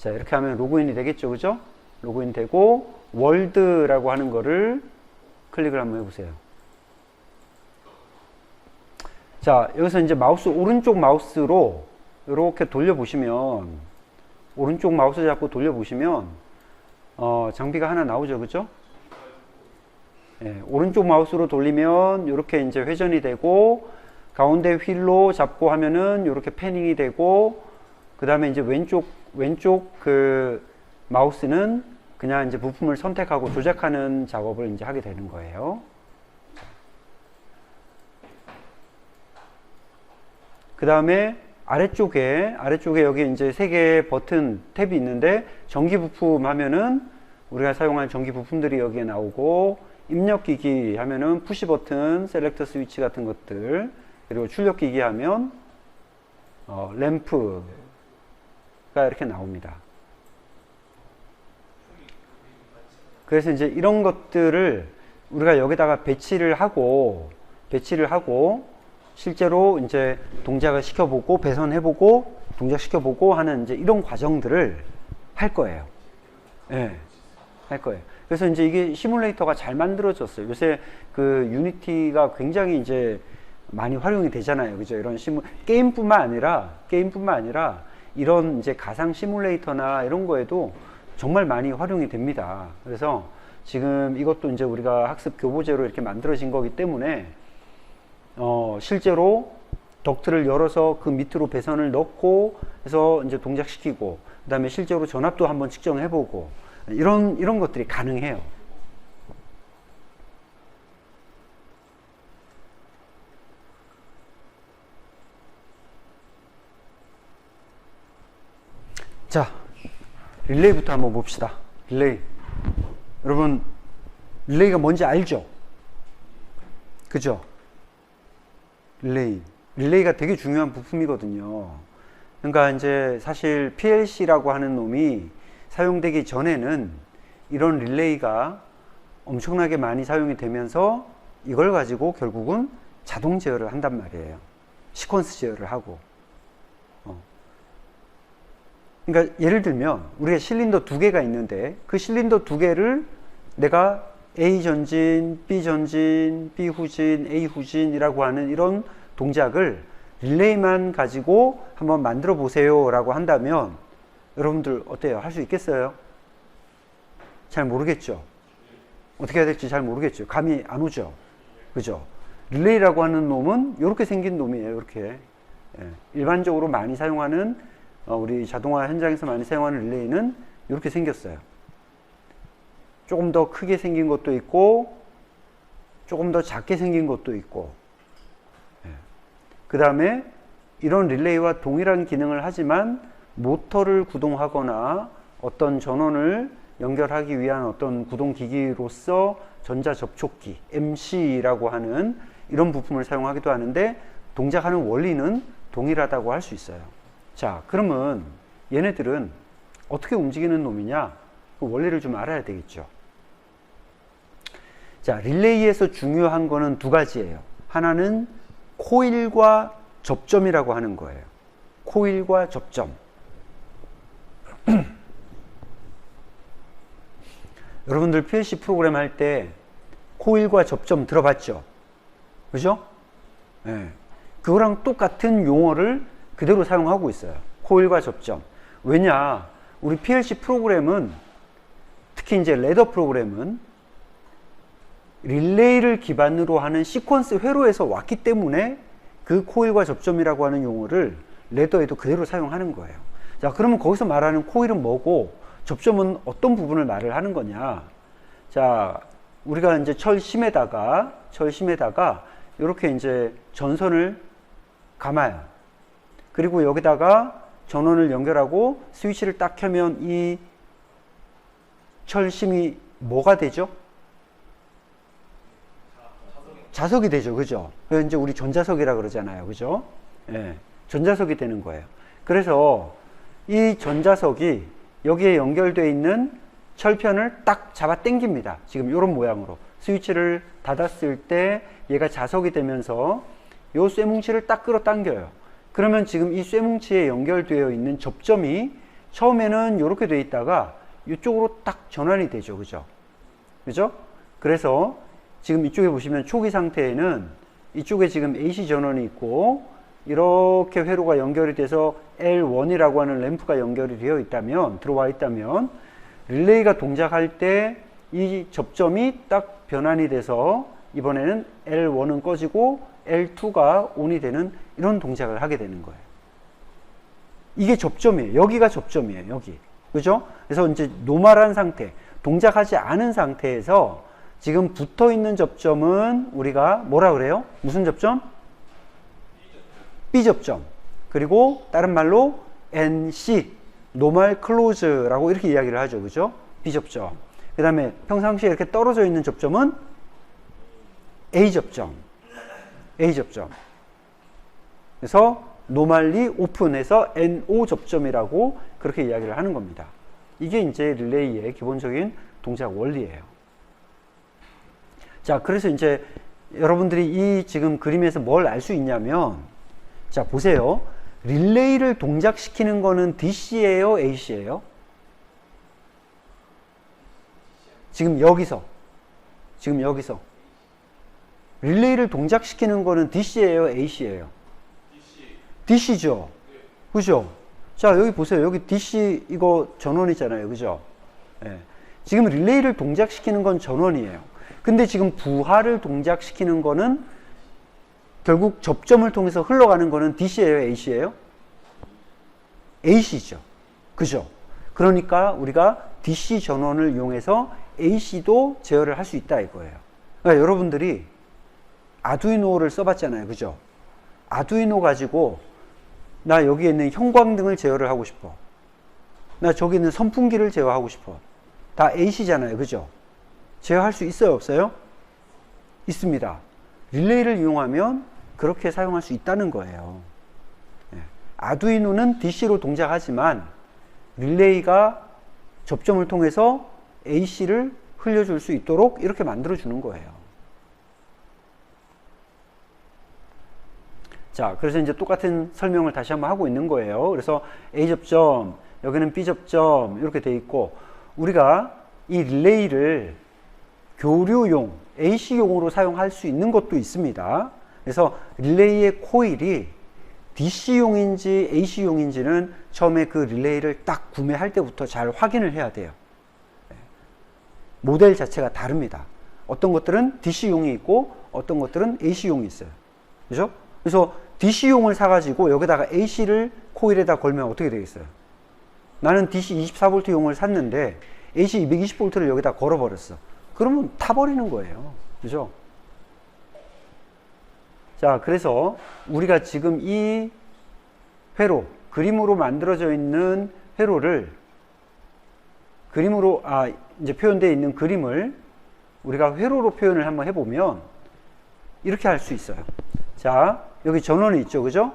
자, 이렇게 하면 로그인이 되겠죠, 그죠? 로그인 되고 월드라고 하는 거를 클릭을 한번 해보세요. 자, 여기서 이제 마우스, 오른쪽 마우스로 이렇게 돌려보시면, 오른쪽 마우스 잡고 돌려보시면, 장비가 하나 나오죠, 그죠? 예, 오른쪽 마우스로 돌리면 이렇게 이제 회전이 되고, 가운데 휠로 잡고 하면은 이렇게 패닝이 되고, 그 다음에 이제 왼쪽 그 마우스는 그냥 이제 부품을 선택하고 조작하는 작업을 이제 하게 되는 거예요. 그 다음에 아래쪽에 여기 이제 3개의 버튼 탭이 있는데, 전기 부품 하면은 우리가 사용할 전기 부품들이 여기에 나오고, 입력기기 하면은 푸시 버튼, 셀렉터 스위치 같은 것들, 그리고 출력기기 하면 램프가 이렇게 나옵니다. 그래서 이제 이런 것들을 우리가 여기다가 배치를 하고 실제로 이제 동작을 시켜보고 배선해보고 동작시켜보고 하는 이제 이런 과정들을 할 거예요. 예, 할 거예요. 그래서 이제 이게 시뮬레이터가 잘 만들어졌어요. 요새 그 유니티가 굉장히 이제 많이 활용이 되잖아요. 그죠? 이런 게임뿐만 아니라 이런 이제 가상 시뮬레이터나 이런 거에도 정말 많이 활용이 됩니다. 그래서 지금 이것도 이제 우리가 학습 교보제로 이렇게 만들어진 거기 때문에 실제로 덕트를 열어서 그 밑으로 배선을 넣고 해서 이제 동작시키고, 그 다음에 실제로 전압도 한번 측정해보고, 이런 것들이 가능해요. 자, 릴레이부터 한번 봅시다. 릴레이. 여러분, 릴레이가 뭔지 알죠? 그죠? 릴레이가 되게 중요한 부품이거든요. 그러니까 이제 사실 PLC라고 하는 놈이 사용되기 전에는 이런 릴레이가 엄청나게 많이 사용이 되면서 이걸 가지고 결국은 자동 제어를 한단 말이에요. 시퀀스 제어를 하고. 그러니까 예를 들면 우리가 실린더 2개가 있는데, 그 실린더 2개를 내가 A 전진, B 전진, B 후진, A 후진이라고 하는 이런 동작을 릴레이만 가지고 한번 만들어 보세요 라고 한다면 여러분들 어때요? 할 수 있겠어요? 잘 모르겠죠? 어떻게 해야 될지 잘 모르겠죠? 감이 안 오죠? 그죠? 릴레이라고 하는 놈은 이렇게 생긴 놈이에요. 이렇게. 예. 일반적으로 많이 사용하는 우리 자동화 현장에서 많이 사용하는 릴레이는 이렇게 생겼어요. 조금 더 크게 생긴 것도 있고 조금 더 작게 생긴 것도 있고, 그 다음에 이런 릴레이와 동일한 기능을 하지만 모터를 구동하거나 어떤 전원을 연결하기 위한 어떤 구동기기로서 전자접촉기 MC라고 하는 이런 부품을 사용하기도 하는데, 동작하는 원리는 동일하다고 할 수 있어요. 자, 그러면 얘네들은 어떻게 움직이는 놈이냐? 그 원리를 좀 알아야 되겠죠. 자, 릴레이에서 중요한 거는 2가지예요. 하나는 코일과 접점이라고 하는 거예요. 코일과 접점. 여러분들 PLC 프로그램 할 때 코일과 접점 들어봤죠? 그죠? 네. 그거랑 똑같은 용어를 그대로 사용하고 있어요. 코일과 접점. 왜냐? 우리 PLC 프로그램은, 특히 이제 레더 프로그램은 릴레이를 기반으로 하는 시퀀스 회로에서 왔기 때문에 그 코일과 접점이라고 하는 용어를 레더에도 그대로 사용하는 거예요. 자, 그러면 거기서 말하는 코일은 뭐고 접점은 어떤 부분을 말을 하는 거냐? 자, 우리가 이제 철심에다가 이렇게 이제 전선을 감아요. 그리고 여기다가 전원을 연결하고 스위치를 딱 켜면 이 철심이 뭐가 되죠? 자석이 되죠. 그죠? 그래서 이제 우리 전자석이라 그러잖아요. 그죠? 예. 전자석이 되는 거예요. 그래서 이 전자석이 여기에 연결되어 있는 철편을 딱 잡아 당깁니다. 지금 이런 모양으로. 스위치를 닫았을 때 얘가 자석이 되면서 요 쇠뭉치를 딱 끌어당겨요. 그러면 지금 이 쇠뭉치에 연결되어 있는 접점이 처음에는 이렇게 돼 있다가 이쪽으로 딱 전환이 되죠. 그죠? 그죠? 그래서 지금 이쪽에 보시면 초기 상태에는 이쪽에 지금 AC 전원이 있고 이렇게 회로가 연결이 돼서 L1이라고 하는 램프가 연결이 되어 있다면, 들어와 있다면 릴레이가 동작할 때 이 접점이 딱 변환이 돼서 이번에는 L1은 꺼지고 L2가 ON이 되는 이런 동작을 하게 되는 거예요. 이게 접점이에요. 여기가 접점이에요. 여기. 그죠? 그래서 이제 노멀한 상태, 동작하지 않은 상태에서 지금 붙어 있는 접점은 우리가 뭐라 그래요? 무슨 접점? B접점. 그리고 다른 말로 NC, 노멀 클로즈라고 이렇게 이야기를 하죠. 그죠? B접점. 그 다음에 평상시에 이렇게 떨어져 있는 접점은 A접점. A접점. 그래서 노멀리 오픈해서 NO 접점이라고 그렇게 이야기를 하는 겁니다. 이게 이제 릴레이의 기본적인 동작 원리예요. 자, 그래서 이제 여러분들이 이 지금 그림에서 뭘 알 수 있냐면, 자, 보세요. 릴레이를 동작시키는 거는 DC예요, AC예요? 지금 여기서 릴레이를 동작시키는 거는 DC예요, AC예요? DC죠. 그죠? 자, 여기 보세요. 여기 DC 이거 전원이잖아요. 그죠? 예. 지금 릴레이를 동작시키는 건 전원이에요. 근데 지금 부하를 동작시키는 거는 결국 접점을 통해서 흘러가는 거는 DC예요, AC예요? AC죠. 그죠? 그러니까 우리가 DC 전원을 이용해서 AC도 제어를 할 수 있다 이거예요. 그러니까 여러분들이 아두이노를 써봤잖아요. 그죠? 아두이노 가지고 나 여기에 있는 형광등을 제어를 하고 싶어. 나 저기 있는 선풍기를 제어하고 싶어. 다 AC잖아요. 그죠? 제어할 수 있어요? 없어요? 있습니다. 릴레이를 이용하면 그렇게 사용할 수 있다는 거예요. 아두이노는 DC로 동작하지만 릴레이가 접점을 통해서 AC를 흘려줄 수 있도록 이렇게 만들어주는 거예요. 자, 그래서 이제 똑같은 설명을 다시 한번 하고 있는 거예요. 그래서 A접점, 여기는 B접점 이렇게 돼 있고, 우리가 이 릴레이를 교류용, AC용으로 사용할 수 있는 것도 있습니다. 그래서 릴레이의 코일이 DC용인지 AC용인지는 처음에 그 릴레이를 딱 구매할 때부터 잘 확인을 해야 돼요. 모델 자체가 다릅니다. 어떤 것들은 DC용이 있고 어떤 것들은 AC용이 있어요. 그죠? 그래서 DC용을 사가지고 여기다가 AC를 코일에다 걸면 어떻게 되겠어요? 나는 DC 24V용을 샀는데 AC 220V를 여기다 걸어버렸어. 그러면 타버리는 거예요. 그죠? 자, 그래서 우리가 지금 이 회로, 그림으로 만들어져 있는 회로를 그림으로, 이제 표현되어 있는 그림을 우리가 회로로 표현을 한번 해보면 이렇게 할 수 있어요. 자, 여기 전원이 있죠. 그죠?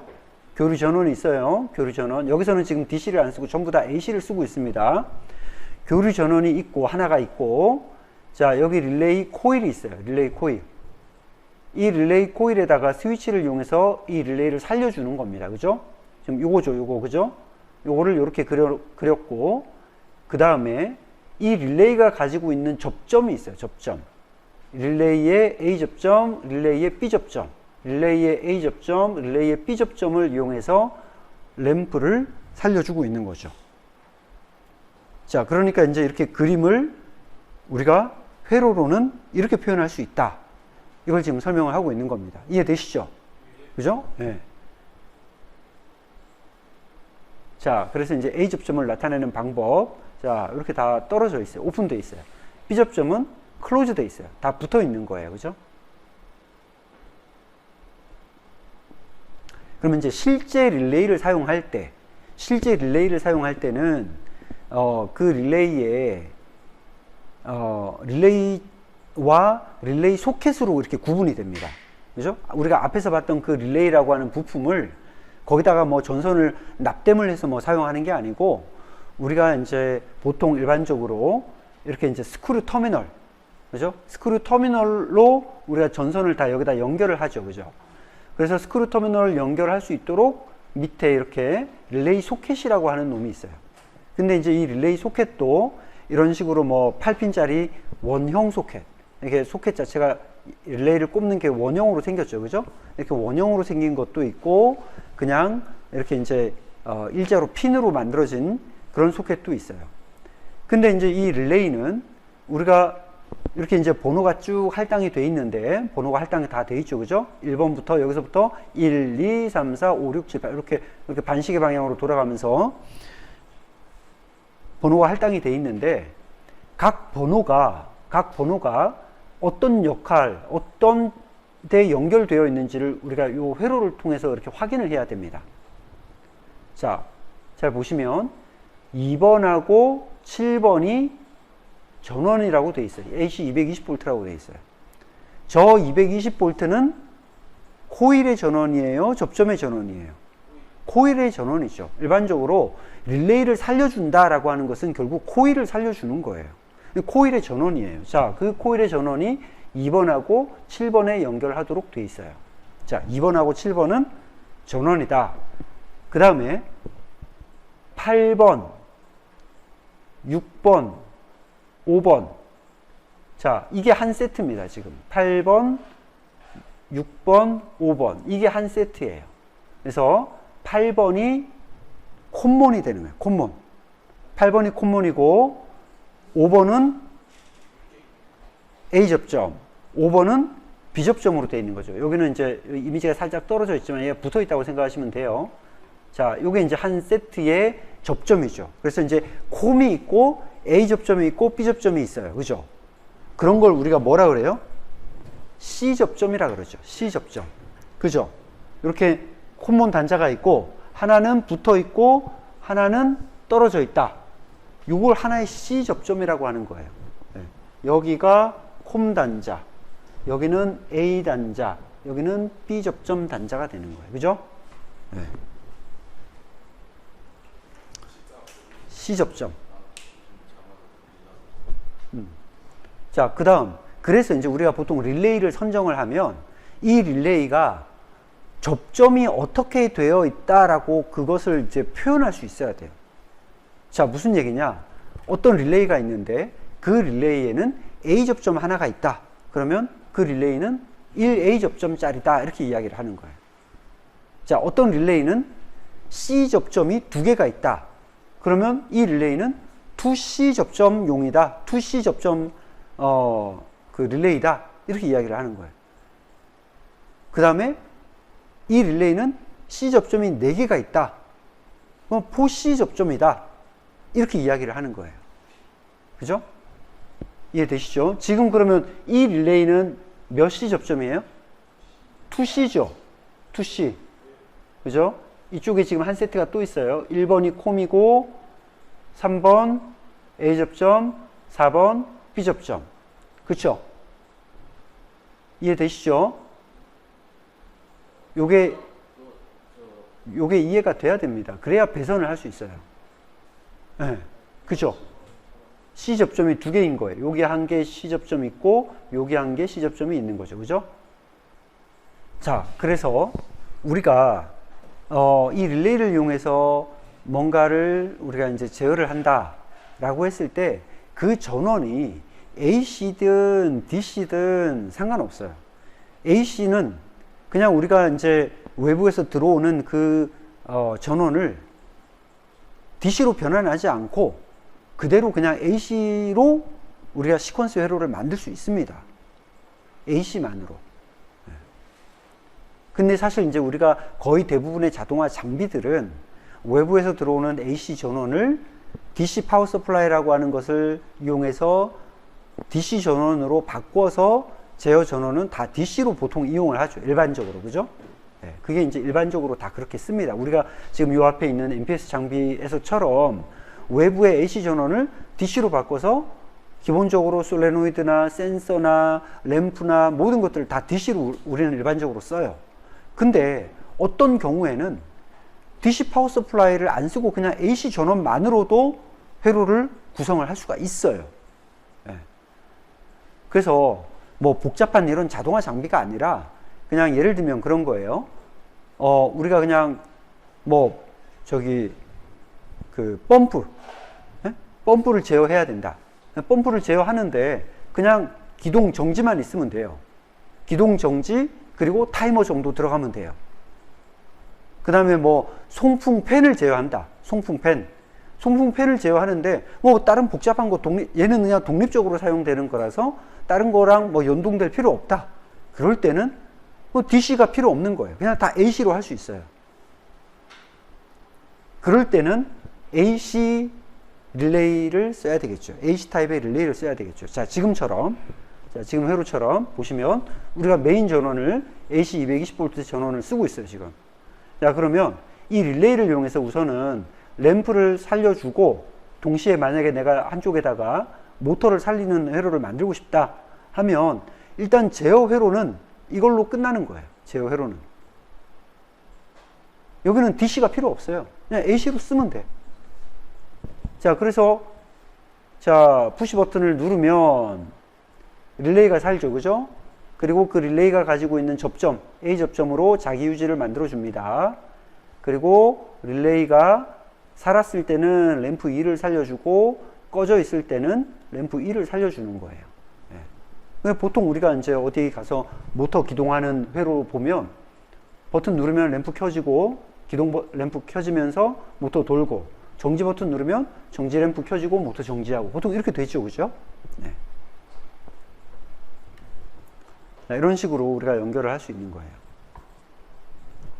교류 전원이 있어요. 교류 전원. 여기서는 지금 DC를 안 쓰고 전부 다 AC를 쓰고 있습니다. 교류 전원이 있고, 하나가 있고, 자, 여기 릴레이 코일이 있어요. 릴레이 코일. 이 릴레이 코일에다가 스위치를 이용해서 이 릴레이를 살려주는 겁니다. 그죠? 지금 요거죠, 요거. 그죠? 요거를 이렇게 그렸고, 그 다음에 이 릴레이가 가지고 있는 접점이 있어요. 접점. 릴레이의 A접점, 릴레이의 B접점. 릴레이의 A접점, 릴레이의 B접점을 이용해서 램프를 살려주고 있는 거죠. 자, 그러니까 이제 이렇게 그림을 우리가 회로로는 이렇게 표현할 수 있다. 이걸 지금 설명을 하고 있는 겁니다. 이해되시죠? 그죠? 네. 자, 그래서 이제 A접점을 나타내는 방법. 자, 이렇게 다 떨어져 있어요. 오픈되어 있어요. B접점은 클로즈되어 있어요. 다 붙어 있는 거예요. 그죠? 그러면 이제 실제 릴레이를 사용할 때는 그 릴레이에 릴레이와 릴레이 소켓으로 이렇게 구분이 됩니다. 그죠? 우리가 앞에서 봤던 그 릴레이라고 하는 부품을 거기다가 뭐 전선을 납땜을 해서 뭐 사용하는 게 아니고, 우리가 이제 보통 일반적으로 이렇게 이제 스크류 터미널, 그죠? 스크류 터미널로 우리가 전선을 다 여기다 연결을 하죠. 그죠? 그래서 스크류 터미널을 연결할 수 있도록 밑에 이렇게 릴레이 소켓이라고 하는 놈이 있어요. 근데 이제 이 릴레이 소켓도 이런 식으로 뭐 8핀짜리 원형 소켓, 이렇게 소켓 자체가 릴레이를 꼽는 게 원형으로 생겼죠. 그죠? 이렇게 원형으로 생긴 것도 있고, 그냥 이렇게 이제 일자로 핀으로 만들어진 그런 소켓도 있어요. 근데 이제 이 릴레이는 우리가 이렇게 이제 번호가 쭉 할당이 돼 있는데, 번호가 할당이 다 돼 있죠. 그죠? 1번부터 여기서부터 1, 2, 3, 4, 5, 6, 7, 8 이렇게 반시계 방향으로 돌아가면서 번호가 할당이 돼 있는데, 각 번호가 어떤 역할, 어떤 데 연결되어 있는지를 우리가 이 회로를 통해서 이렇게 확인을 해야 됩니다. 자, 잘 보시면 2번하고 7번이 전원이라고 되어 있어요. AC 220V라고 되어 있어요. 저 220V는 코일의 전원이에요? 접점의 전원이에요? 코일의 전원이죠. 일반적으로 릴레이를 살려준다라고 하는 것은 결국 코일을 살려주는 거예요. 코일의 전원이에요. 자, 그 코일의 전원이 2번하고 7번에 연결하도록 되어 있어요. 자, 2번하고 7번은 전원이다. 그 다음에 8번, 6번, 5번. 자, 이게 한 세트입니다. 지금 8번, 6번, 5번. 이게 한 세트예요. 그래서 8번이 콤몬이 되는 거예요. 콤몬. 8번이 콤몬이고 5번은 A 접점, 5번은 B 접점으로 되어 있는 거죠. 여기는 이제 이미지가 살짝 떨어져 있지만 얘가 붙어 있다고 생각하시면 돼요. 자, 요게 이제 한 세트의 접점이죠. 그래서 이제 콤이 있고 A 접점이 있고 B 접점이 있어요. 그죠? 그런 걸 우리가 뭐라 그래요? C 접점이라 그러죠. C 접점. 그죠? 이렇게 콤몬 단자가 있고 하나는 붙어 있고 하나는 떨어져 있다. 이걸 하나의 C 접점이라고 하는 거예요. 네. 여기가 콤 단자, 여기는 A 단자, 여기는 B 접점 단자가 되는 거예요. 그죠? 네. C 접점. 자, 그 다음. 그래서 이제 우리가 보통 릴레이를 선정을 하면 이 릴레이가 접점이 어떻게 되어 있다라고 그것을 이제 표현할 수 있어야 돼요. 자, 무슨 얘기냐? 어떤 릴레이가 있는데 그 릴레이에는 A 접점 하나가 있다. 그러면 그 릴레이는 1A 접점짜리다. 이렇게 이야기를 하는 거예요. 자, 어떤 릴레이는 C 접점이 두 개가 있다. 그러면 이 릴레이는 2C 접점용이다. 2C 접점 그 릴레이다. 이렇게 이야기를 하는 거예요. 그 다음에 이 릴레이는 C 접점이 4개가 있다. 그럼 4C 접점이다. 이렇게 이야기를 하는 거예요. 그죠? 이해되시죠? 지금 그러면 이 릴레이는 몇 C 접점이에요? 2C죠. 2C. 그죠? 이쪽에 지금 한 세트가 또 있어요. 1번이 콤이고 3번 A 접점, 4번 B 접점. 그쵸? 이해되시죠? 요게 이해가 돼야 됩니다. 그래야 배선을 할 수 있어요. 네. 그죠? C 접점이 2개인 거예요. 여기 한 개 C 접점이 있고 여기 한 개 C 접점이 있는 거죠. 그죠? 자, 그래서 우리가 이 릴레이를 이용해서 뭔가를 우리가 이제 제어를 한다라고 했을 때 그 전원이 AC든 DC든 상관없어요. AC는 그냥 우리가 이제 외부에서 들어오는 그 전원을 DC로 변환하지 않고 그대로 그냥 AC로 우리가 시퀀스 회로를 만들 수 있습니다. AC만으로. 근데 사실 이제 우리가 거의 대부분의 자동화 장비들은 외부에서 들어오는 AC 전원을 DC 파워 서플라이라고 하는 것을 이용해서 DC 전원으로 바꿔서 제어 전원은 다 DC로 보통 이용을 하죠. 일반적으로. 그죠? 네, 그게 이제 일반적으로 다 그렇게 씁니다. 우리가 지금 요 앞에 있는 MPS 장비에서처럼 외부의 AC 전원을 DC로 바꿔서 기본적으로 솔레노이드나 센서나 램프나 모든 것들을 다 DC로 우리는 일반적으로 써요. 근데 어떤 경우에는 DC 파워 서플라이를 안 쓰고 그냥 AC 전원만으로도 회로를 구성을 할 수가 있어요. 네. 그래서 뭐 복잡한 이런 자동화 장비가 아니라 그냥 예를 들면 그런 거예요. 우리가 그냥 뭐 저기 그 펌프 펌프를 제어해야 된다. 펌프를 제어하는데 그냥 기동 정지만 있으면 돼요. 기동 정지 그리고 타이머 정도 들어가면 돼요. 그 다음에 뭐 송풍팬을 제어한다. 송풍팬을 제어하는데 뭐 다른 복잡한 거 얘는 그냥 독립적으로 사용되는 거라서 다른 거랑 뭐 연동될 필요 없다. 그럴 때는 뭐 DC가 필요 없는 거예요. 그냥 다 AC로 할 수 있어요. 그럴 때는 AC 릴레이를 써야 되겠죠. AC 타입의 릴레이를 써야 되겠죠. 자, 지금 회로처럼 보시면 우리가 메인 전원을 AC 220V 전원을 쓰고 있어요, 지금. 자, 그러면 이 릴레이를 이용해서 우선은 램프를 살려주고 동시에 만약에 내가 한쪽에다가 모터를 살리는 회로를 만들고 싶다 하면 일단 제어 회로는 이걸로 끝나는 거예요. 제어 회로는. 여기는 DC가 필요 없어요. 그냥 AC로 쓰면 돼. 자, 그래서 자, 푸시 버튼을 누르면 릴레이가 살죠. 그죠? 그리고 그 릴레이가 가지고 있는 접점, A 접점으로 자기 유지를 만들어 줍니다. 그리고 릴레이가 살았을 때는 램프 2를 살려주고 꺼져 있을 때는 램프 1을 살려주는 거예요. 네. 보통 우리가 이제 어디 가서 모터 기동하는 회로 보면 버튼 누르면 램프 켜지고 램프 켜지면서 모터 돌고 정지 버튼 누르면 정지 램프 켜지고 모터 정지하고 보통 이렇게 되죠. 그죠? 네. 이런 식으로 우리가 연결을 할 수 있는 거예요.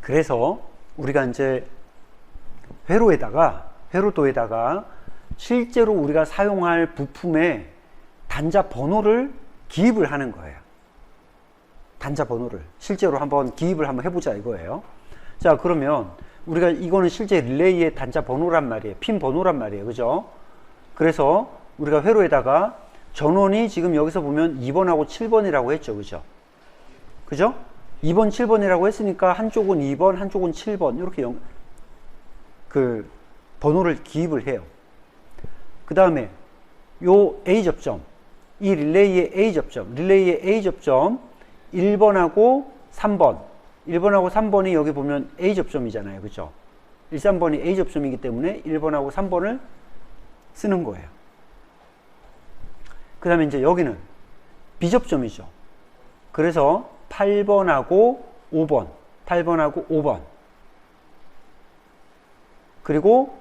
그래서 우리가 이제 회로도에다가 실제로 우리가 사용할 부품의 단자 번호를 기입을 하는 거예요. 단자 번호를 실제로 한번 기입을 한번 해보자 이거예요. 자, 그러면 우리가 이거는 실제 릴레이의 단자 번호란 말이에요. 핀 번호란 말이에요. 그죠? 그래서 우리가 회로에다가 전원이 지금 여기서 보면 2번하고 7번이라고 했죠. 그죠? 그죠? 2번, 7번이라고 했으니까 한쪽은 2번, 한쪽은 7번 이렇게 그 번호를 기입을 해요. 그 다음에 요 A 접점, 이 릴레이의 A 접점 1번하고 3번이 여기 보면 A 접점이잖아요. 그죠? 1, 3번이 A 접점이기 때문에 1번하고 3번을 쓰는 거예요. 그 다음에 이제 여기는 B 접점이죠. 그래서 8번하고 5번. 그리고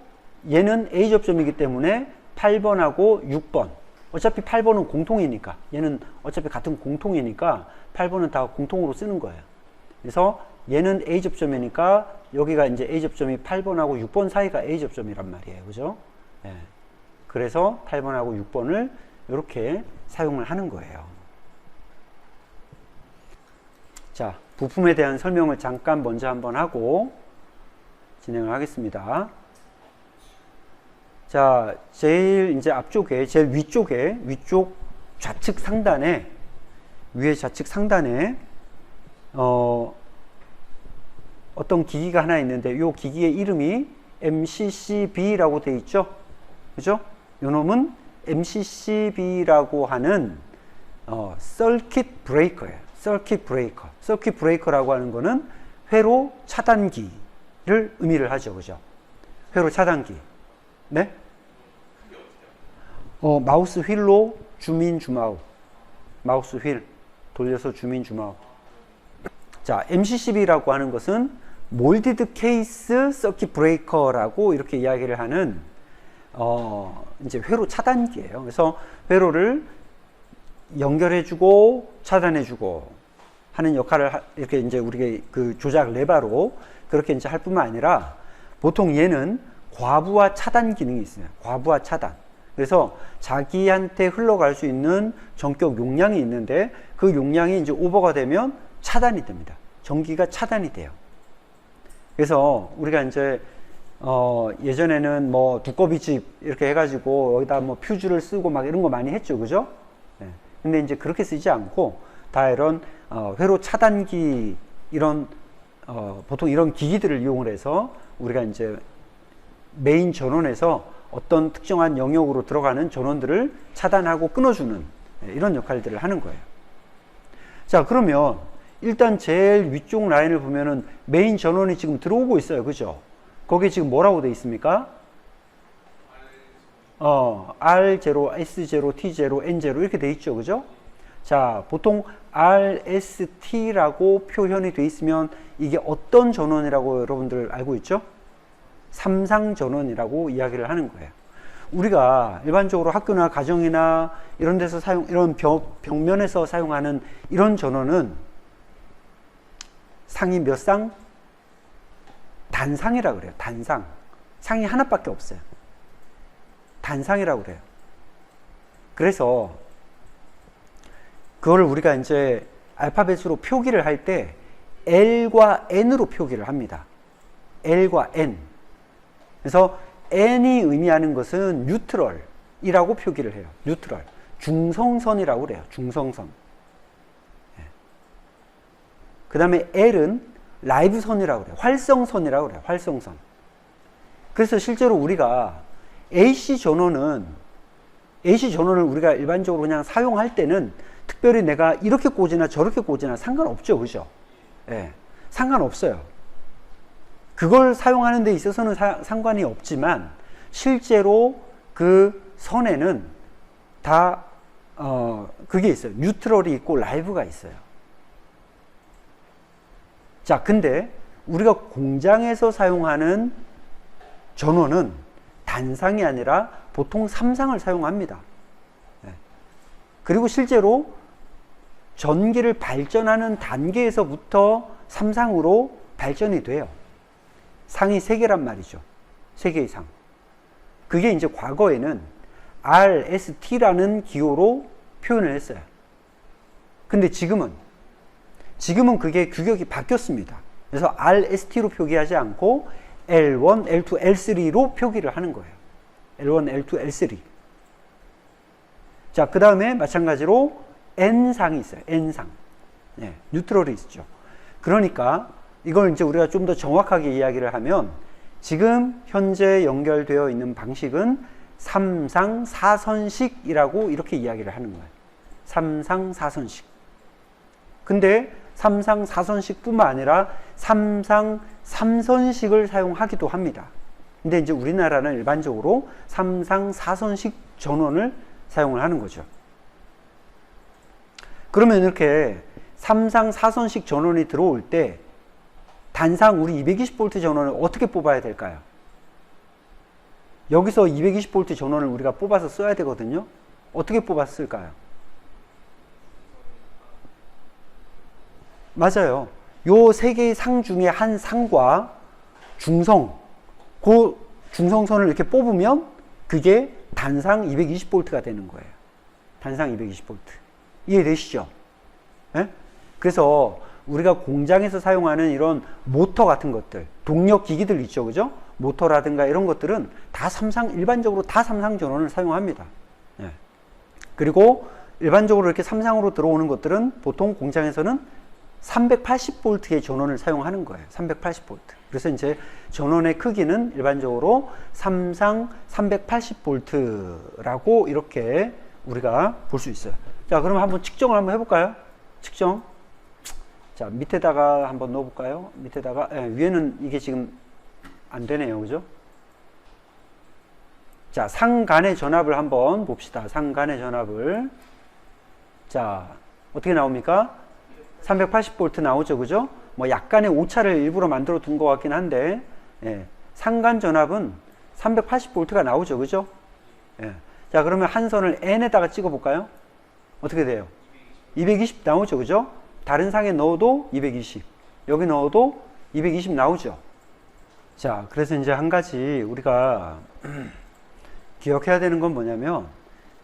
얘는 A 접점이기 때문에 8번하고 6번. 어차피 8번은 공통이니까. 얘는 어차피 같은 공통이니까 8번은 다 공통으로 쓰는 거예요. 그래서 얘는 A 접점이니까 여기가 이제 A 접점이 8번하고 6번 사이가 A 접점이란 말이에요. 그죠? 예. 그래서 8번하고 6번을 이렇게 사용을 하는 거예요. 자, 부품에 대한 설명을 잠깐 먼저 한번 하고 진행을 하겠습니다. 자, 제일 이제 앞쪽에, 제일 위쪽 좌측 상단에, 위에 좌측 상단에, 어떤 기기가 하나 있는데, 이 기기의 이름이 MCCB라고 되어 있죠? 그죠? 요 놈은 MCCB라고 하는, 서킷 브레이커예요. 서킷 브레이커라고 하는 거는 회로 차단기를 의미를 하죠. 그죠? 회로 차단기. 네? 마우스 휠로 줌인 줌아웃. 마우스 휠 돌려서 줌인 줌아웃. 자, MCCB라고 하는 것은 몰디드 케이스 서킷 브레이커라고 이렇게 이야기를 하는 이제 회로 차단기예요. 그래서 회로를 연결해주고 차단해주고 하는 역할을 이렇게 이제 우리가 그 조작 레바로 그렇게 이제 할 뿐만 아니라 보통 얘는 과부하 차단 기능이 있어요. 과부하 차단. 그래서 자기한테 흘러갈 수 있는 전격 용량이 있는데 그 용량이 이제 오버가 되면 차단이 됩니다. 전기가 차단이 돼요. 그래서 우리가 이제 예전에는 뭐 두꺼비집 이렇게 해가지고 여기다 뭐 퓨즈를 쓰고 막 이런 거 많이 했죠. 그죠? 네. 근데 이제 그렇게 쓰지 않고 다 이런 회로 차단기 이런 보통 이런 기기들을 이용을 해서 우리가 이제 메인 전원에서 어떤 특정한 영역으로 들어가는 전원들을 차단하고 끊어주는 이런 역할들을 하는 거예요. 자, 그러면 일단 제일 위쪽 라인을 보면은 메인 전원이 지금 들어오고 있어요. 그죠? 거기에 지금 뭐라고 되어 있습니까? R0, S0, T0, N0 이렇게 돼 있죠. 그죠? 자, 보통 RST라고 표현이 돼 있으면 이게 어떤 전원이라고 여러분들 알고 있죠? 삼상 전원이라고 이야기를 하는 거예요. 우리가 일반적으로 학교나 가정이나 이런 데서 이런 벽면에서 사용하는 이런 전원은 상이 몇 상? 단상이라고 그래요. 단상. 상이 하나밖에 없어요. 단상이라고 그래요. 그래서 그거를 우리가 이제 알파벳으로 표기를 할 때 L과 N으로 표기를 합니다. L과 N. 그래서 N이 의미하는 것은 뉴트럴이라고 표기를 해요. 뉴트럴. 중성선이라고 그래요. 중성선. 그 다음에 L은 라이브선이라고 그래요. 활성선이라고 그래요. 활성선. 그래서 실제로 우리가 AC 전원을 우리가 일반적으로 그냥 사용할 때는 특별히 내가 이렇게 꽂으나 저렇게 꽂으나 상관없죠. 그죠? 예. 상관없어요. 그걸 사용하는 데 있어서는 상관이 없지만 실제로 그 선에는 다 그게 있어요. 뉴트럴이 있고 라이브가 있어요. 자, 근데 우리가 공장에서 사용하는 전원은 단상이 아니라 보통 삼상을 사용합니다. 그리고 실제로 전기를 발전하는 단계에서부터 삼상으로 발전이 돼요. 상이 3개란 말이죠. 3개의 상. 그게 이제 과거에는 RST라는 기호로 표현을 했어요. 근데 지금은 그게 규격이 바뀌었습니다. 그래서 RST로 표기하지 않고 L1, L2, L3로 표기를 하는 거예요. L1, L2, L3. 자, 그 다음에 마찬가지로 N상이 있어요. N상. 네, 뉴트럴이 있죠. 그러니까 이걸 이제 우리가 좀 더 정확하게 이야기를 하면 지금 현재 연결되어 있는 방식은 3상 4선식이라고 이렇게 이야기를 하는 거예요. 3상 4선식. 근데 3상 4선식 뿐만 아니라 3상 3선식을 사용하기도 합니다. 근데 이제 우리나라는 일반적으로 3상 4선식 전원을 사용을 하는 거죠. 그러면 이렇게 3상 4선식 전원이 들어올 때 단상 우리 220V 전원을 어떻게 뽑아야 될까요? 여기서 220V 전원을 우리가 뽑아서 써야 되거든요. 어떻게 뽑았을까요? 맞아요. 요 3개의 상 중에 한 상과 그 중성선을 이렇게 뽑으면 그게 단상 220V가 되는 거예요. 단상 220V. 이해되시죠? 네? 그래서 우리가 공장에서 사용하는 이런 모터 같은 것들, 동력 기기들 있죠, 그죠? 모터라든가 이런 것들은 다 일반적으로 다 삼상 전원을 사용합니다. 네. 그리고 일반적으로 이렇게 삼상으로 들어오는 것들은 보통 공장에서는 380V의 전원을 사용하는 거예요. 380V. 그래서 이제 전원의 크기는 일반적으로 삼상 380V라고 이렇게 우리가 볼 수 있어요. 자, 그럼 한번 측정을 한번 해볼까요? 측정. 자, 밑에다가 한번 넣어볼까요? 밑에다가, 위에는 이게 지금 안 되네요. 그죠? 자, 상 간의 전압을 한번 봅시다. 상 간의 전압을. 자, 어떻게 나옵니까? 380V 나오죠. 그죠? 뭐 약간의 오차를 일부러 만들어 둔 것 같긴 한데, 상간 전압은 380V가 나오죠. 그죠? 자, 그러면 한 선을 N에다가 찍어 볼까요? 어떻게 돼요? 220 나오죠. 그죠? 다른 상에 넣어도 220, 여기 넣어도 220 나오죠. 자, 그래서 이제 한 가지 우리가 기억해야 되는 건 뭐냐면,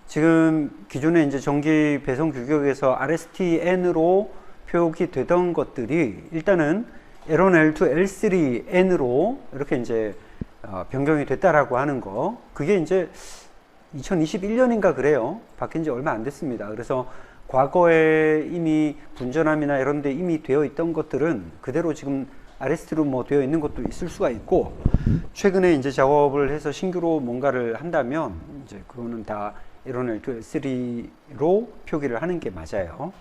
지금 기존에 이제 전기 배송 규격에서 RSTN으로 표기되던 것들이 일단은 L1, L2, L3N으로 이렇게 이제 변경이 됐다라고 하는 거, 그게 이제 2021년인가 그래요. 바뀐 지 얼마 안 됐습니다. 그래서 과거에 이미 분전함이나 이런 데 이미 되어 있던 것들은 그대로 지금 RST로 뭐 되어 있는 것도 있을 수가 있고, 최근에 이제 작업을 해서 신규로 뭔가를 한다면 이제 그거는 다 L1, L2, L3로 표기를 하는 게 맞아요.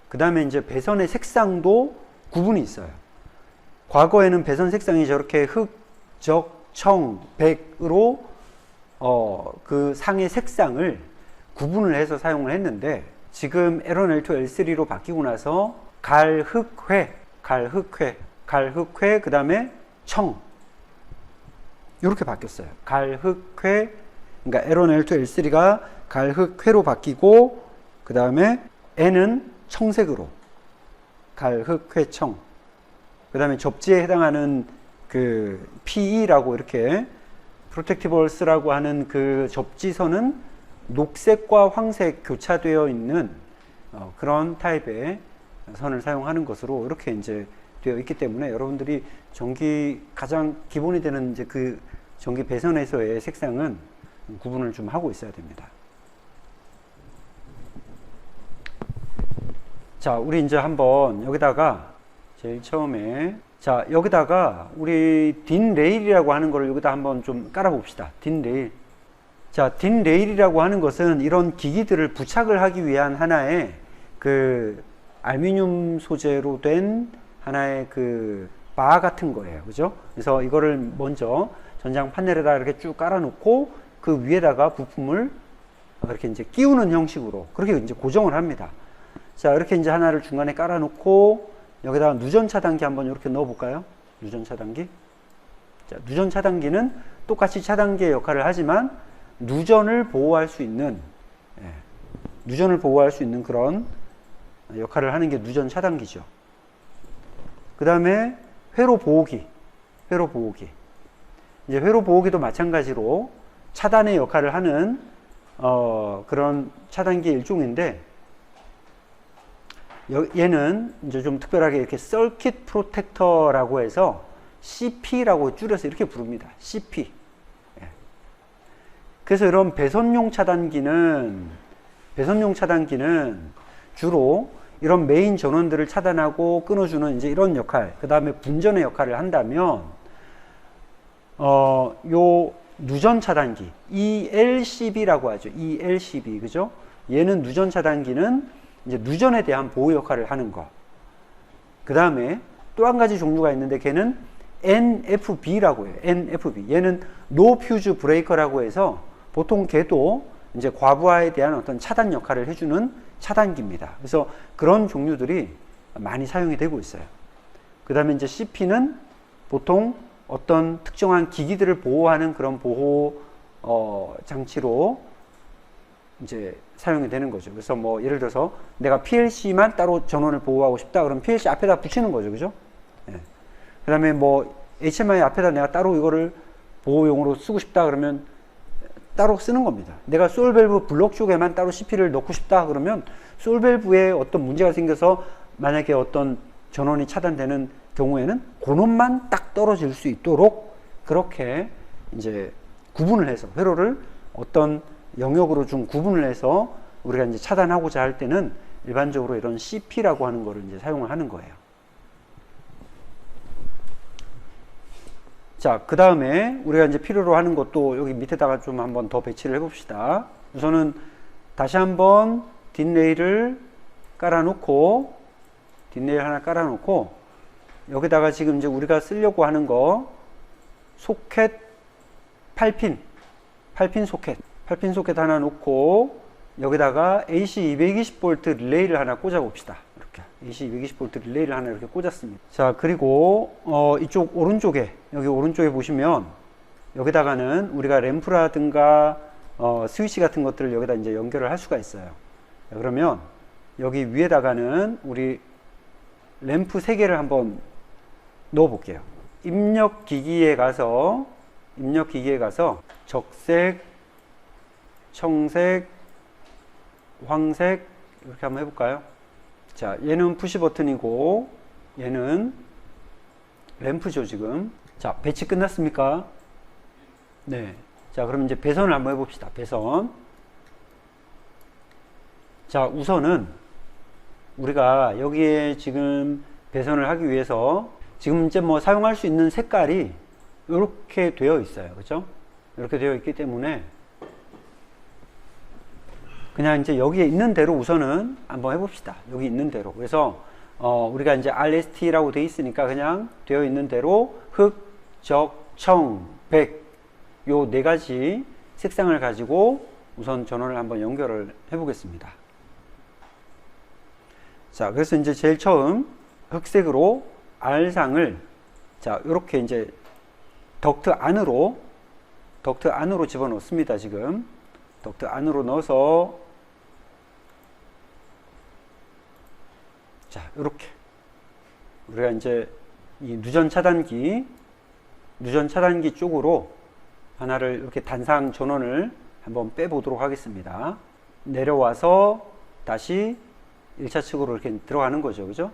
그 다음에 이제 배선의 색상도 구분이 있어요. 과거에는 배선 색상이 저렇게 흑, 적, 청, 백으로 그 상의 색상을 구분을 해서 사용을 했는데, 지금 L1, L2, L3로 바뀌고 나서 갈흑회, 그 다음에 청, 이렇게 바뀌었어요. 갈흑회, 그러니까 L1, L2, L3가 갈흑회로 바뀌고, 그 다음에 N은 청색으로, 갈흑회청. 그 다음에 접지에 해당하는 그 PE라고 이렇게 프로텍티벌스라고 하는 그 접지선은 녹색과 황색 교차되어 있는 그런 타입의 선을 사용하는 것으로 이렇게 이제 되어 있기 때문에, 여러분들이 전기 가장 기본이 되는 이제 그 전기 배선에서의 색상은 구분을 좀 하고 있어야 됩니다. 자, 우리 이제 한번 여기다가 제일 처음에, 자, 여기다가 우리 딘 레일이라고 하는 거를 여기다 한번 좀 깔아 봅시다. 딘 레일. 자, 딘 레일이라고 하는 것은 이런 기기들을 부착을 하기 위한 하나의 그 알루미늄 소재로 된 하나의 그 바 같은 거예요. 그죠? 그래서 이거를 먼저 전장 판넬에다 이렇게 쭉 깔아 놓고 그 위에다가 부품을 이렇게 이제 끼우는 형식으로 그렇게 이제 고정을 합니다. 자, 이렇게 이제 하나를 중간에 깔아 놓고 여기다가 누전 차단기 한번 이렇게 넣어 볼까요? 누전 차단기. 자, 누전 차단기는 똑같이 차단기의 역할을 하지만 누전을 보호할 수 있는, 누전을 보호할 수 있는 그런 역할을 하는 게 누전 차단기죠. 그 다음에 회로 보호기. 이제 회로 보호기도 마찬가지로 차단의 역할을 하는 그런 차단기의 일종인데, 얘는 이제 좀 특별하게 이렇게 서킷 프로텍터라고 해서 CP라고 줄여서 이렇게 부릅니다. CP. 그래서 이런 배선용 차단기는 주로 이런 메인 전원들을 차단하고 끊어주는 이제 이런 역할, 그 다음에 분전의 역할을 한다면, 요 누전 차단기, ELCB라고 하죠. ELCB, 그죠? 얘는 누전 차단기는 이제 누전에 대한 보호 역할을 하는 거. 그 다음에 또 한 가지 종류가 있는데, 걔는 NFB라고 해요. NFB. 얘는 노 퓨즈 브레이커라고 해서 보통 걔도 이제 과부하에 대한 어떤 차단 역할을 해주는 차단기입니다. 그래서 그런 종류들이 많이 사용이 되고 있어요. 그 다음에 이제 CP는 보통 어떤 특정한 기기들을 보호하는 그런 보호 장치로 이제 사용이 되는 거죠. 그래서 뭐 예를 들어서 내가 PLC만 따로 전원을 보호하고 싶다 그러면 PLC 앞에다 붙이는 거죠. 그죠? 예. 그 다음에 뭐 HMI 앞에다 내가 따로 이거를 보호용으로 쓰고 싶다 그러면 따로 쓰는 겁니다. 내가 솔밸브 블록 쪽에만 따로 CP를 넣고 싶다 그러면 솔밸브에 어떤 문제가 생겨서 만약에 어떤 전원이 차단되는 경우에는 그놈만 딱 떨어질 수 있도록 그렇게 이제 구분을 해서 회로를 어떤 영역으로 좀 구분을 해서 우리가 이제 차단하고자 할 때는 일반적으로 이런 CP라고 하는 거를 이제 사용을 하는 거예요. 자, 그 다음에 우리가 이제 필요로 하는 것도 여기 밑에다가 좀 한번 더 배치를 해 봅시다. 우선은 다시 한번 딘레일을 깔아놓고, 딘레일 하나 깔아놓고, 여기다가 지금 이제 우리가 쓰려고 하는 거, 소켓 8핀 소켓 하나 놓고, 여기다가 AC 220V 릴레이를 하나 꽂아 봅시다. 이렇게. AC 220V 릴레이를 하나 이렇게 꽂았습니다. 자, 그리고, 이쪽 오른쪽에, 여기 오른쪽에 보시면, 여기다가는 우리가 램프라든가, 스위치 같은 것들을 여기다 이제 연결을 할 수가 있어요. 자, 그러면, 여기 위에다가는 우리 램프 3개를 한번 넣어 볼게요. 입력 기기에 가서 적색, 청색, 황색 이렇게 한번 해볼까요? 자, 얘는 푸시 버튼이고 얘는 램프죠 지금. 자, 배치 끝났습니까? 네. 자, 그럼 이제 배선을 한번 해봅시다. 배선. 자, 우선은 우리가 여기에 지금 배선을 하기 위해서 지금 이제 뭐 사용할 수 있는 색깔이 이렇게 되어 있어요. 그죠? 이렇게 되어 있기 때문에 그냥 이제 여기에 있는 대로 우선은 한번 해봅시다. 여기 있는 대로. 그래서 우리가 이제 RST라고 되어 있으니까 그냥 되어 있는 대로 흑, 적, 청, 백 요 4가지 색상을 가지고 우선 전원을 한번 연결을 해 보겠습니다. 자, 그래서 이제 제일 처음 흑색으로 R상을 자, 이렇게 이제 덕트 안으로 집어넣습니다. 지금 덕트 안으로 넣어서 자, 이렇게 우리가 이제 이 누전 차단기 쪽으로 하나를 이렇게 단상 전원을 한번 빼보도록 하겠습니다. 내려와서 다시 1차 측으로 이렇게 들어가는 거죠. 그죠?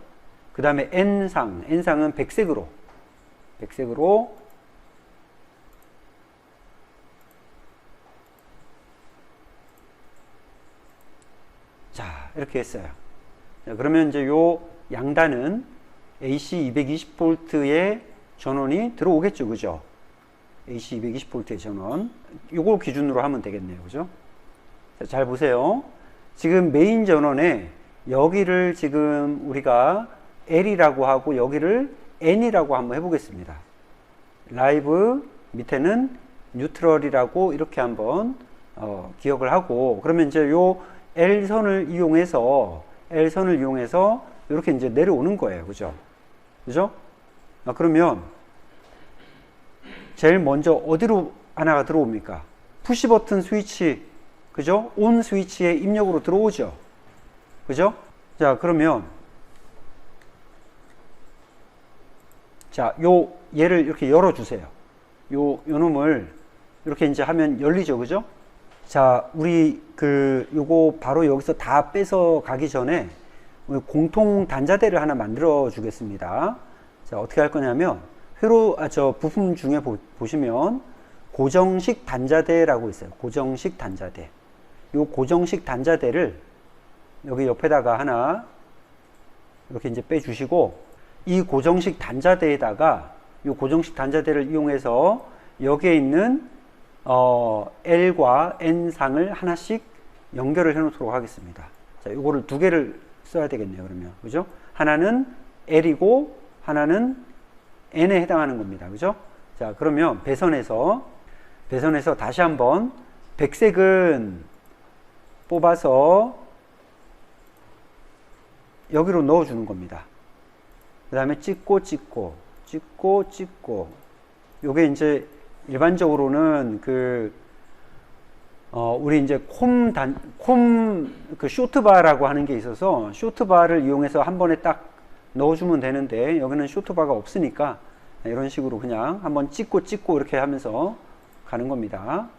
그 다음에 N상은 백색으로 자, 이렇게 했어요. 자, 그러면 이제 요 양단은 AC 220V의 전원이 들어오겠죠. 그죠? AC 220V의 전원. 요걸 기준으로 하면 되겠네요. 그죠? 자, 잘 보세요. 지금 메인 전원에 여기를 지금 우리가 L이라고 하고 여기를 N이라고 한번 해보겠습니다. 라이브 밑에는 뉴트럴이라고 이렇게 한번 기억을 하고, 그러면 이제 요 L선을 이용해서 이렇게 이제 내려오는 거예요. 그죠? 그죠? 그러면 제일 먼저 어디로 하나가 들어옵니까? 푸시 버튼 스위치, 그죠? 온 스위치의 입력으로 들어오죠. 그죠? 자, 그러면 자, 얘를 이렇게 열어주세요. 요 놈을 이렇게 이제 하면 열리죠. 그죠? 자, 우리 요거 바로 여기서 다 빼서 가기 전에 우리 공통 단자대를 하나 만들어 주겠습니다. 자, 어떻게 할 거냐면 부품 중에 보시면 고정식 단자대라고 있어요. 고정식 단자대. 요 고정식 단자대를 여기 옆에다가 하나 이렇게 이제 빼주시고, 이 고정식 단자대에다가 이 고정식 단자대를 이용해서 여기에 있는 L과 N상을 하나씩 연결을 해 놓도록 하겠습니다. 자, 요거를 두 개를 써야 되겠네요. 그러면 그죠? 하나는 L이고 하나는 N에 해당하는 겁니다. 그죠? 자, 그러면 배선에서 다시 한번 백색은 뽑아서 여기로 넣어주는 겁니다. 그 다음에 찍고 요게 이제 일반적으로는 우리 이제 쇼트바라고 하는 게 있어서 쇼트바를 이용해서 한 번에 딱 넣어주면 되는데, 여기는 쇼트바가 없으니까 이런 식으로 그냥 한번 찍고 이렇게 하면서 가는 겁니다.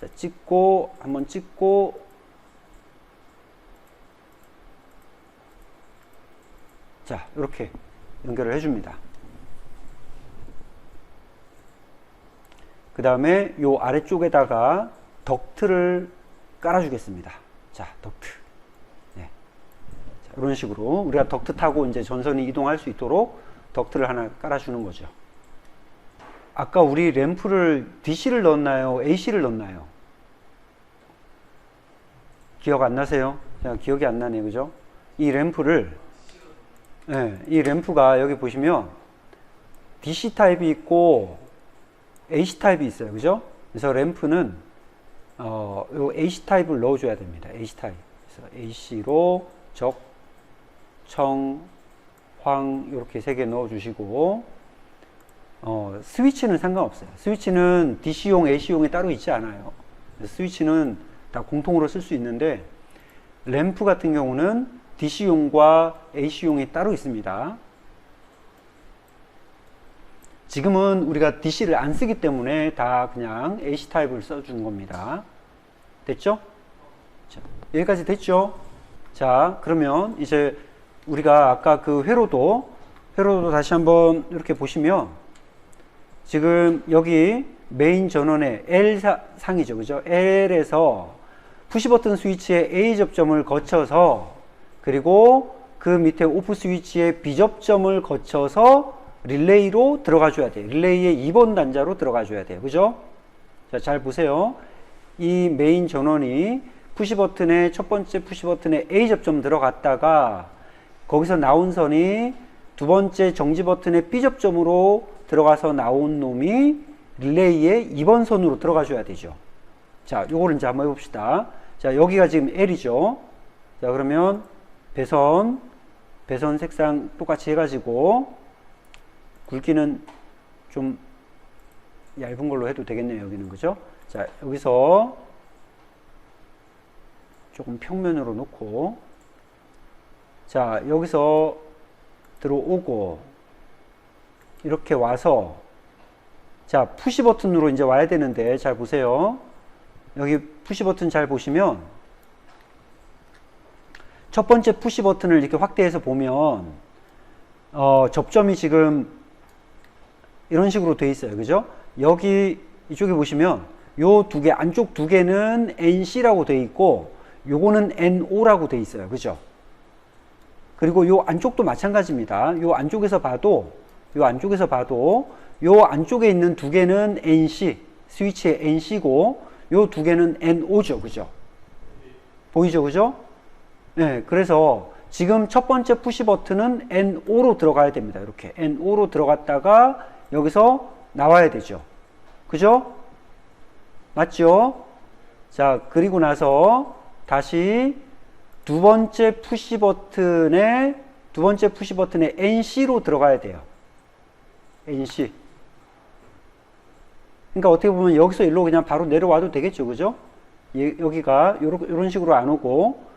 자, 한번 찍고 자, 이렇게 연결을 해줍니다. 그 다음에 요 아래쪽에다가 덕트를 깔아주겠습니다. 자, 덕트. 네. 자, 이런 식으로 우리가 덕트 타고 이제 전선이 이동할 수 있도록 덕트를 하나 깔아주는 거죠. 아까 우리 램프를 DC를 넣었나요? AC를 넣었나요? 기억 안 나세요? 제가 기억이 안 나네요. 그죠? 이 램프가 여기 보시면 DC 타입이 있고 AC 타입이 있어요. 그죠? 그래서 램프는 요 AC 타입을 넣어줘야 됩니다. AC 타입. 그래서 AC로 적, 청, 황 이렇게 3개 넣어주시고, 스위치는 상관없어요. 스위치는 DC용, AC용이 따로 있지 않아요. 스위치는 다 공통으로 쓸 수 있는데, 램프 같은 경우는 DC용과 AC용이 따로 있습니다. 지금은 우리가 DC를 안 쓰기 때문에 다 그냥 AC 타입을 써주는 겁니다. 됐죠? 자, 여기까지 됐죠? 자, 그러면 이제 우리가 아까 그 회로도 다시 한번 이렇게 보시면, 지금 여기 메인 전원의 L상이죠. 그죠? L에서 푸시버튼 스위치의 A 접점을 거쳐서, 그리고 그 밑에 오프 스위치의 B 접점을 거쳐서 릴레이로 들어가 줘야 돼요. 릴레이의 2번 단자로 들어가 줘야 돼요. 그죠? 자, 잘 보세요. 이 메인 전원이 푸시버튼의 첫 번째 푸시버튼에 A 접점 들어갔다가 거기서 나온 선이 두 번째 정지 버튼의 B 접점으로 들어가서 나온 놈이 릴레이의 2번 선으로 들어가 줘야 되죠. 자, 요거를 이제 한번 해봅시다. 자, 여기가 지금 L이죠. 자, 그러면 배선 색상 똑같이 해가지고 굵기는 좀 얇은 걸로 해도 되겠네요. 여기는 그죠? 자, 여기서 조금 평면으로 놓고, 자, 여기서 들어오고 이렇게 와서, 자, 푸시 버튼으로 이제 와야 되는데, 잘 보세요. 여기 푸시 버튼 잘 보시면 첫 번째 푸시 버튼을 이렇게 확대해서 보면 접점이 지금 이런 식으로 돼 있어요. 그죠? 여기 이쪽에 보시면 요 두 개, 안쪽 두 개는 NC라고 돼 있고 요거는 NO라고 돼 있어요. 그죠? 그리고 요 안쪽도 마찬가지입니다. 요 안쪽에서 봐도 요 안쪽에 있는 두 개는 NC, 스위치의 NC고 요 두 개는 NO죠. 그죠? 보이죠? 그죠? 네, 그래서 지금 첫 번째 푸시 버튼은 NO로 들어가야 됩니다. 이렇게 NO로 들어갔다가 여기서 나와야 되죠. 그죠? 맞죠? 자, 그리고 나서 다시 두 번째 푸시 버튼에 NC로 들어가야 돼요. NC. 그러니까 어떻게 보면 여기서 일로 그냥 바로 내려와도 되겠죠. 그죠? 여기가 요런 식으로 안 오고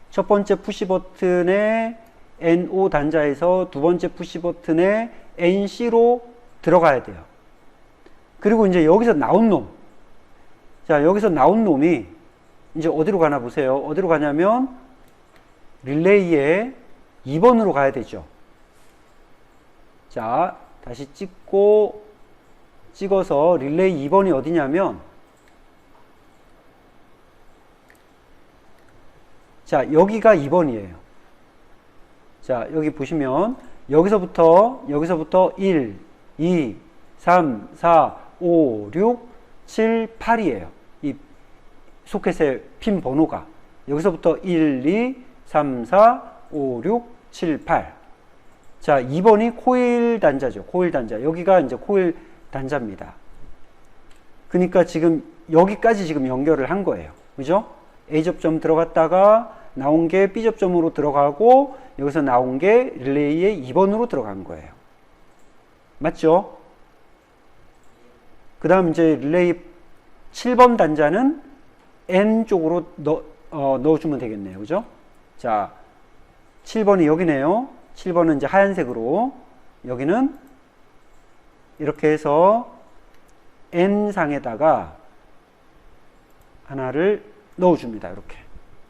첫 번째 푸시 버튼에 NO 단자에서 두 번째 푸시 버튼에 NC로 들어가야 돼요. 그리고 이제 여기서 나온 놈. 자, 여기서 나온 놈이 이제 어디로 가나 보세요. 어디로 가냐면 릴레이에 2번으로 가야 되죠. 자, 다시 찍어서 릴레이 2번이 어디냐면, 자, 여기가 2번이에요. 자, 여기 보시면 여기서부터 1, 2, 3, 4, 5, 6, 7, 8이에요. 이 소켓의 핀 번호가. 여기서부터 1, 2, 3, 4, 5, 6, 7, 8. 자, 2번이 코일 단자죠. 코일 단자. 여기가 이제 코일 단자입니다. 그러니까 지금 여기까지 지금 연결을 한 거예요. 그죠? A 접점 들어갔다가 나온 게 B 접점으로 들어가고 여기서 나온 게 릴레이의 2번으로 들어간 거예요. 맞죠? 그 다음 이제 릴레이 7번 단자는 N 쪽으로 넣어주면 되겠네요. 그죠? 자, 7번이 여기네요. 7번은 이제 하얀색으로, 여기는 이렇게 해서 N상에다가 하나를 넣어줍니다. 이렇게.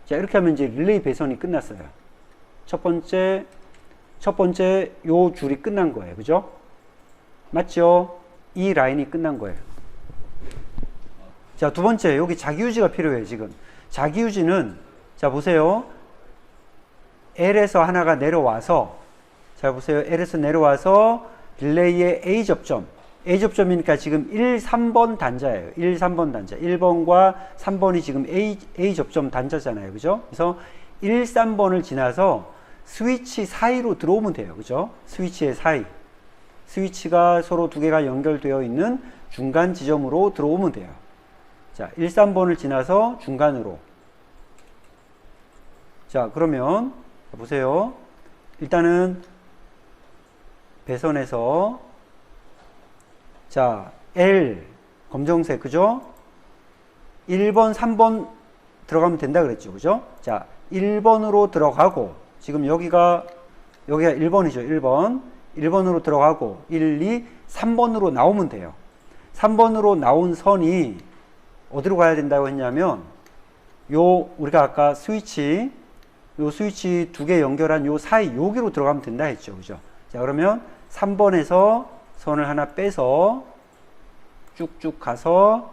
자, 이렇게 하면 이제 릴레이 배선이 끝났어요. 첫 번째 요 줄이 끝난 거예요. 그죠? 맞죠? 이 라인이 끝난 거예요. 자, 두 번째, 여기 자기유지가 필요해요, 지금. 자기유지는, 자, 보세요. L에서 하나가 내려와서, 자, 보세요. L에서 내려와서 릴레이의 A 접점이니까 지금 1, 3번 단자예요. 1, 3번 단자. 1번과 3번이 지금 A 접점 단자잖아요. 그죠? 그래서 1, 3번을 지나서 스위치 사이로 들어오면 돼요. 그죠? 스위치의 사이. 스위치가 서로 두 개가 연결되어 있는 중간 지점으로 들어오면 돼요. 자, 1, 3번을 지나서 중간으로. 자, 그러면 보세요. 일단은 배선에서, 자, L 검정색, 그죠? 1번, 3번 들어가면 된다 그랬죠. 그죠? 자, 1번으로 들어가고, 지금 여기가 1번이죠. 1번으로 들어가고 1, 2, 3번으로 나오면 돼요. 3번으로 나온 선이 어디로 가야 된다고 했냐면, 우리가 아까 스위치 두 개 연결한 요 사이, 여기로 들어가면 된다 했죠. 그죠? 자, 그러면 3번에서 선을 하나 빼서 쭉쭉 가서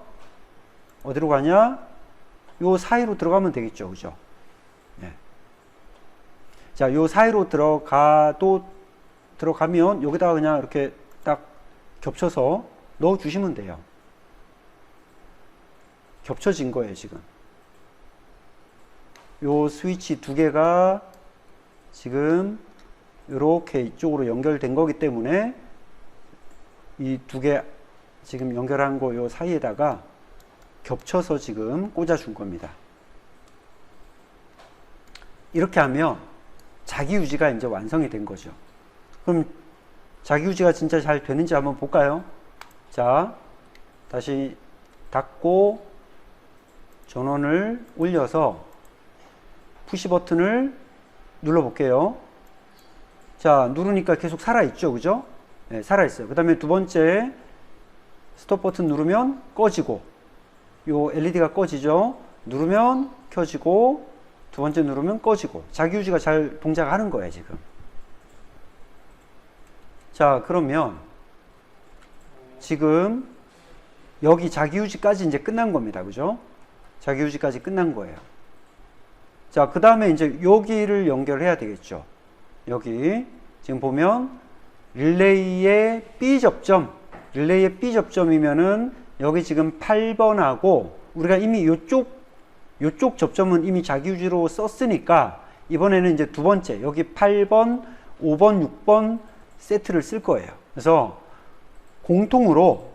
어디로 가냐? 요 사이로 들어가면 되겠죠. 그죠? 네. 자, 요 사이로 들어가면 여기다가 그냥 이렇게 딱 겹쳐서 넣어 주시면 돼요. 겹쳐진 거예요, 지금. 요 스위치 두 개가 지금 이렇게 이쪽으로 연결된 거기 때문에 이 두 개 지금 연결한 거 요 사이에다가 겹쳐서 지금 꽂아 준 겁니다. 이렇게 하면 자기 유지가 이제 완성이 된 거죠. 그럼 자기 유지가 진짜 잘 되는지 한번 볼까요? 자, 다시 닫고 전원을 올려서 푸시 버튼을 눌러 볼게요. 자, 누르니까 계속 살아있죠, 그죠? 네, 살아있어요. 그 다음에 두 번째 스톱 버튼 누르면 꺼지고, 요 LED가 꺼지죠? 누르면 켜지고, 두 번째 누르면 꺼지고, 자기 유지가 잘 동작하는 거예요, 지금. 자, 그러면 지금 여기 자기 유지까지 이제 끝난 겁니다, 그죠? 자기 유지까지 끝난 거예요. 자, 그 다음에 이제 여기를 연결해야 되겠죠. 여기 지금 보면 릴레이의 릴레이의 B 접점이면은 여기 지금 8번하고 우리가 이미 요쪽 접점은 이미 자기 유지로 썼으니까 이번에는 이제 두 번째 여기 8번, 5번, 6번 세트를 쓸 거예요. 그래서 공통으로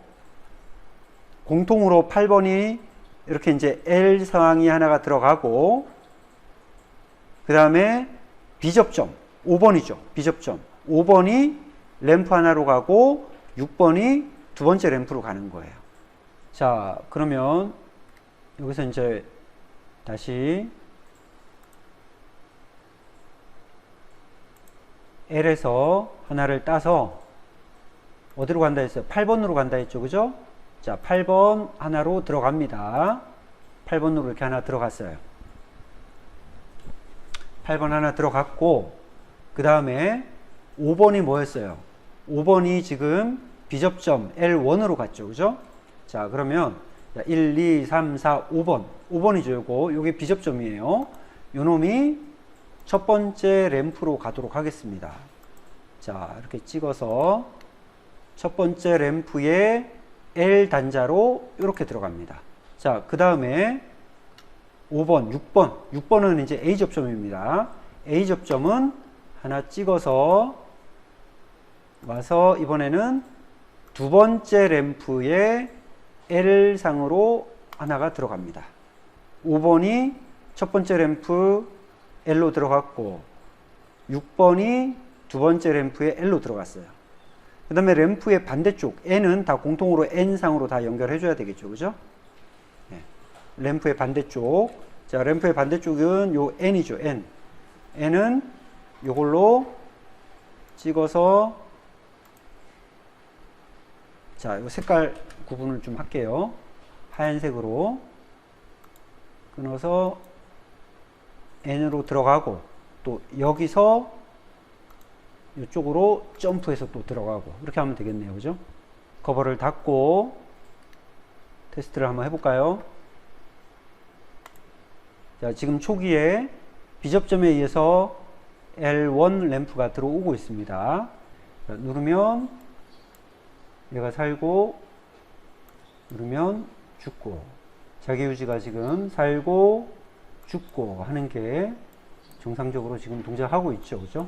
8번이 이렇게 이제 L 상황이 하나가 들어가고, 그 다음에 B접점 5번이죠. B접점 5번이 램프 하나로 가고 6번이 두 번째 램프로 가는 거예요. 자, 그러면 여기서 이제 다시 L에서 하나를 따서 어디로 간다 했어요? 8번으로 간다 했죠, 그죠? 자, 8번 하나로 들어갑니다. 8번으로 이렇게 하나 들어갔어요. 8번 하나 들어갔고, 그 다음에 5번이 뭐였어요? 5번이 지금 B접점 L1으로 갔죠, 그죠? 자, 그러면 1, 2, 3, 4, 5번 5번이죠, 요거. 요게 B접점이에요. 요 놈이 첫 번째 램프로 가도록 하겠습니다. 자, 이렇게 찍어서 첫 번째 램프에 L 단자로 이렇게 들어갑니다. 자, 그 다음에 5번, 6번은 이제 A 접점입니다. A 접점은 하나 찍어서 와서 이번에는 두 번째 램프에 L 상으로 하나가 들어갑니다. 5번이 첫 번째 램프 L로 들어갔고 6번이 두 번째 램프에 L로 들어갔어요. 그 다음에 램프의 반대쪽 N은 다 공통으로 N상으로 다 연결해 줘야 되겠죠, 그죠? 네. 램프의 반대쪽, 자, 램프의 반대쪽은 요 N이죠, N. N은 요걸로 찍어서, 자, 요 색깔 구분을 좀 할게요. 하얀색으로 끊어서 N으로 들어가고, 또 여기서 이쪽으로 점프해서 또 들어가고, 이렇게 하면 되겠네요, 그죠? 커버를 닫고 테스트를 한번 해볼까요? 자, 지금 초기에 B접점에 의해서 L1 램프가 들어오고 있습니다. 자, 누르면 얘가 살고, 누르면 죽고, 자기 유지가 지금 살고 죽고 하는 게 정상적으로 지금 동작하고 있죠, 그죠?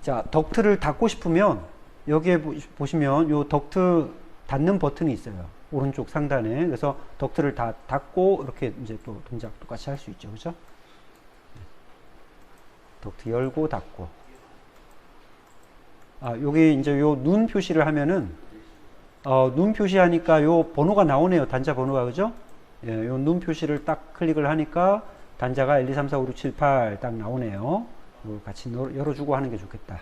자, 덕트를 닫고 싶으면 여기에 보시면 요 덕트 닫는 버튼이 있어요, 오른쪽 상단에. 그래서 덕트를 다 닫고 이렇게 이제 또 동작 똑같이 할 수 있죠, 그죠? 덕트 열고 닫고. 아, 여기 이제 요 눈 표시를 하면은 눈 표시하니까 요 번호가 나오네요, 단자 번호가, 그죠? 예, 요 눈 표시를 딱 클릭을 하니까 단자가 1, 2, 3, 4, 5, 6, 7, 8 딱 나오네요. 같이 열어주고 하는 게 좋겠다.